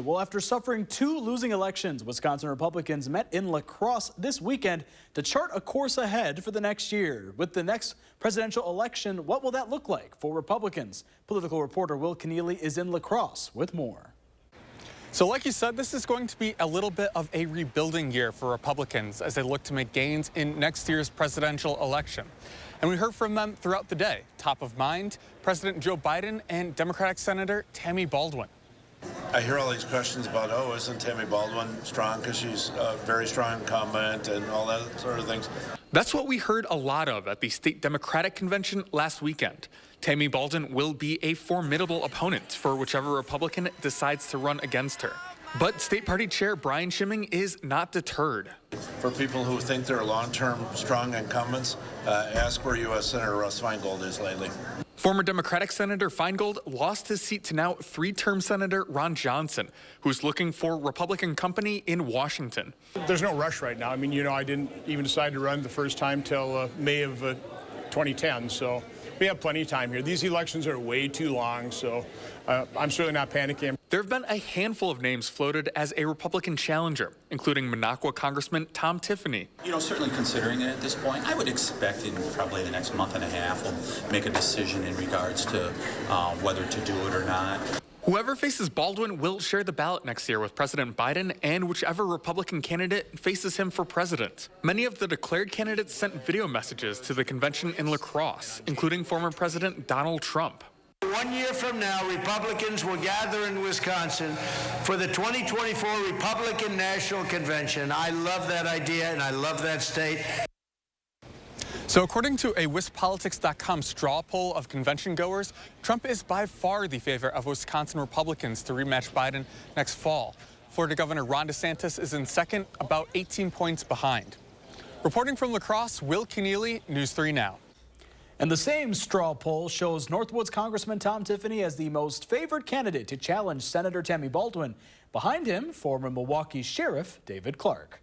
Well, after suffering 2 losing elections, Wisconsin Republicans met in La Crosse this weekend to chart a course ahead for the next year. With the next presidential election, what will that look like for Republicans? Political reporter Will Keneally is in La Crosse with more. So like you said, this is going to be a little bit of a rebuilding year for Republicans as they look to make gains in next year's presidential election. And we heard from them throughout the day. Top of mind, President Joe Biden and Democratic Senator Tammy Baldwin. I hear all these questions about, oh, isn't Tammy Baldwin strong because she's a very strong incumbent and all that sort of things. That's what we heard a lot of at the state Democratic convention last weekend. Tammy Baldwin will be a formidable opponent for whichever Republican decides to run against her. But State Party Chair Brian Schimming is not deterred. For people who think they're long-term strong incumbents, ask where U.S. Senator Russ Feingold is lately. Former Democratic Senator Feingold lost his seat to now 3-term Senator Ron Johnson, who's looking for Republican company in Washington. There's no rush right now. I mean, I didn't even decide to run the first time till May of 2010, so we have plenty of time here. These elections are way too long, so I'm certainly not panicking. There have been a handful of names floated as a Republican challenger, including Minocqua Congressman Tom Tiffany. Certainly considering it at this point. I would expect in probably the next month and a half we'll make a decision in regards to whether to do it or not. Whoever faces Baldwin will share the ballot next year with President Biden and whichever Republican candidate faces him for president. Many of the declared candidates sent video messages to the convention in La Crosse, including former President Donald Trump. 1 year from now, Republicans will gather in Wisconsin for the 2024 Republican National Convention. I love that idea, and I love that state. So according to a WisPolitics.com straw poll of convention goers, Trump is by far the favorite of Wisconsin Republicans to rematch Biden next fall. Florida Governor Ron DeSantis is in second, about 18 points behind. Reporting from La Crosse, Will Keneally, News 3 Now. And the same straw poll shows Northwoods Congressman Tom Tiffany as the most favored candidate to challenge Senator Tammy Baldwin. Behind him, former Milwaukee Sheriff David Clark.